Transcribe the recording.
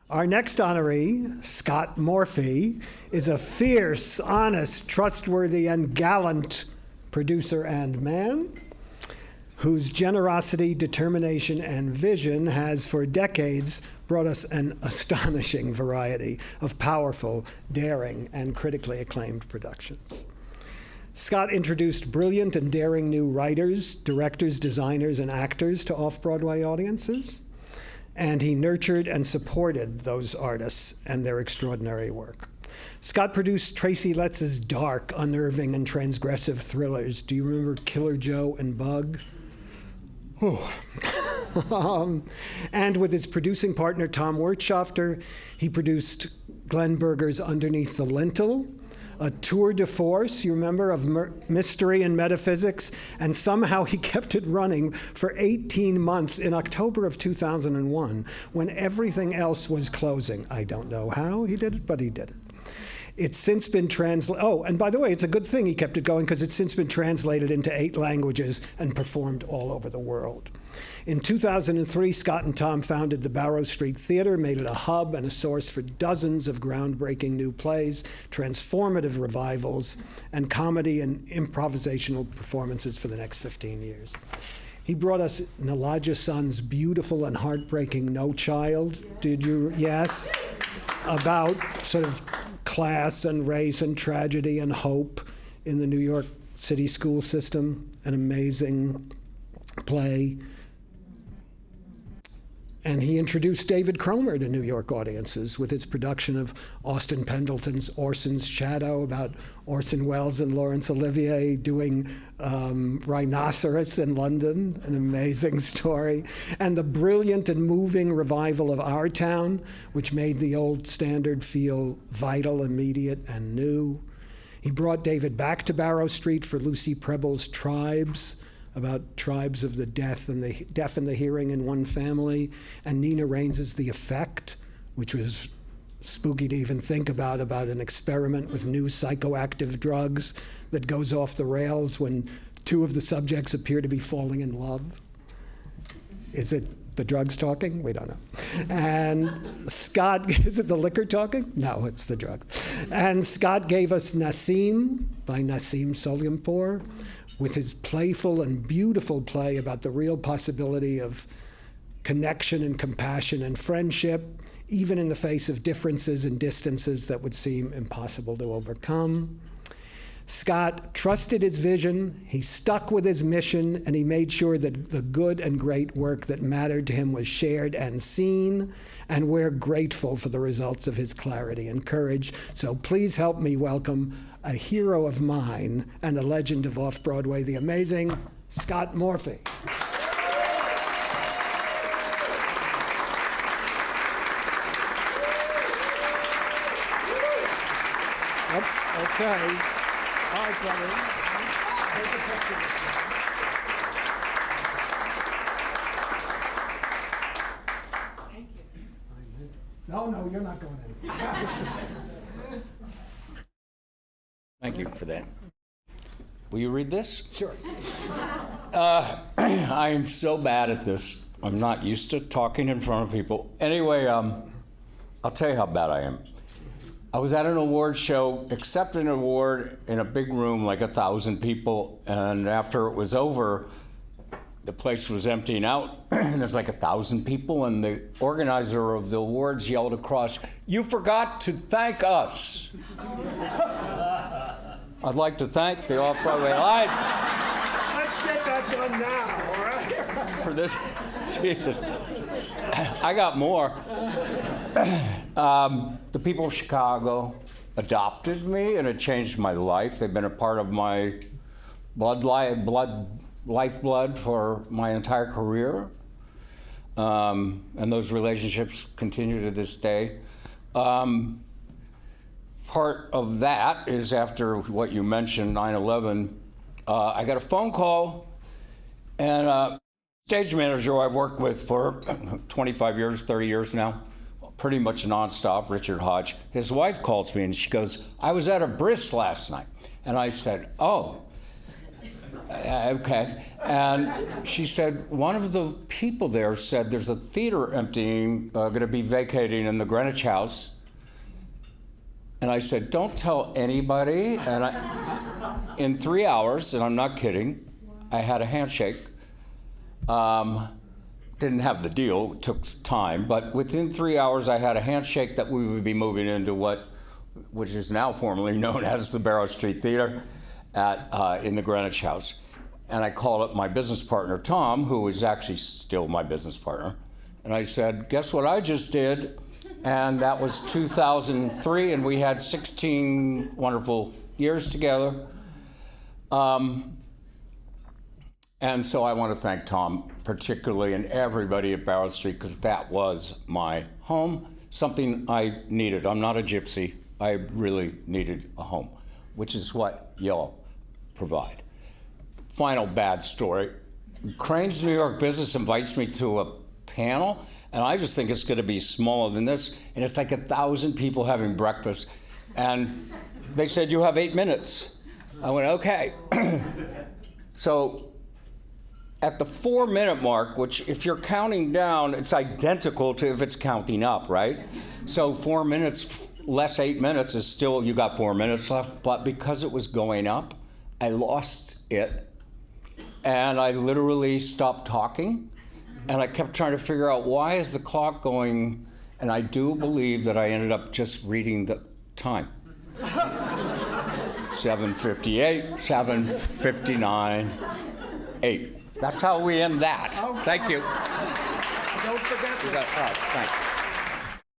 Our next honoree, Scott Morfee, is a fierce, honest, trustworthy, and gallant producer and man whose generosity, determination, and vision has for decades brought us an astonishing variety of powerful, daring, and critically acclaimed productions. Scott introduced brilliant and daring new writers, directors, designers, and actors to off-Broadway audiences, and he nurtured and supported those artists and their extraordinary work. Scott produced Tracy Letts's dark, unnerving, and transgressive thrillers. Do you remember Killer Joe and Bug? And with his producing partner, Tom Wirtschafter, he produced Glenn Berger's Underneath the Lintel, a tour de force, you remember, of mystery and metaphysics, and somehow he kept it running for 18 months in October of 2001, when everything else was closing. I don't know how he did it, but he did it. It's since been translated. Oh, and by the way, it's a good thing he kept it going because it's since been translated into 8 languages and performed all over the world. In 2003, Scott and Tom founded the Barrow Street Theater, made it a hub and a source for dozens of groundbreaking new plays, transformative revivals, and comedy and improvisational performances for the next 15 years. He brought us Nalaja Sun's beautiful and heartbreaking No Child. Did you? Yes? About sort of class and race and tragedy and hope in the New York City school system. An amazing play. And he introduced David Cromer to New York audiences with his production of Austin Pendleton's Orson's Shadow, about Orson Welles and Laurence Olivier doing Rhinoceros in London, an amazing story. And the brilliant and moving revival of Our Town, which made the old standard feel vital, immediate, and new. He brought David back to Barrow Street for Lucy Preble's Tribes, about tribes of the deaf and the hearing in one family, and Nina Raines's The Effect, which was spooky to even think about an experiment with new psychoactive drugs that goes off the rails when 2 of the subjects appear to be falling in love. Is it the drugs talking? We don't know. And Scott, is it the liquor talking? No, it's the drugs. And Scott gave us Nassim by Nassim Solimpour, with his playful and beautiful play about the real possibility of connection and compassion and friendship, even in the face of differences and distances that would seem impossible to overcome. Scott trusted his vision, he stuck with his mission, and he made sure that the good and great work that mattered to him was shared and seen, and we're grateful for the results of his clarity and courage. So please help me welcome a hero of mine and a legend of off-Broadway, the amazing Scott Morfee. Okay. All right, brother. Take a picture. Thank you. No, you're not going anywhere. Thank you for that. Will you read this? Sure. I am so bad at this. I'm not used to talking in front of people. Anyway, I'll tell you how bad I am. I was at an award show, accepting an award in a big room, like 1,000 people, and after it was over, the place was emptying out, and there's like 1,000 people, and the organizer of the awards yelled across, "You forgot to thank us." I'd like to thank the Off-Broadway Lights. Let's get that done now, all right? For this. Jesus. I got more. The people of Chicago adopted me, and it changed my life. They've been a part of my lifeblood for my entire career. And those relationships continue to this day. Part of that is after what you mentioned, 9/11, I got a phone call, and a stage manager I've worked with for 25 years, 30 years now, pretty much nonstop, Richard Hodge. His wife calls me and she goes, "I was at a bris last night." And I said, "Oh." Okay. And she said, one of the people there said there's a theater emptying, going to be vacating in the Greenwich House. And I said, don't tell anybody. And in 3 hours, and I'm not kidding, I had a handshake. Didn't have the deal, it took time, but within 3 hours I had a handshake that we would be moving into which is now formerly known as the Barrow Street Theater in the Greenwich House. And I called up my business partner, Tom, who is actually still my business partner. And I said, guess what I just did? And that was 2003, and we had 16 wonderful years together. And so I want to thank Tom particularly and everybody at Barrow Street, because that was my home, something I needed. I'm not a gypsy. I really needed a home, which is what y'all provide. Final bad story. Crane's New York Business invites me to a panel, and I just think it's going to be smaller than this, and it's like 1,000 people having breakfast, and they said, you have 8 minutes. I went, okay. So at the 4-minute mark, which if you're counting down, it's identical to if it's counting up, right? So 4 minutes less 8 minutes is still, you got 4 minutes left, but because it was going up, I lost it, and I literally stopped talking, and I kept trying to figure out why is the clock going, and I do believe that I ended up just reading the time. 7:58, 7:59, 8. That's how we end that. Okay. Thank you. Don't forget to. Thanks.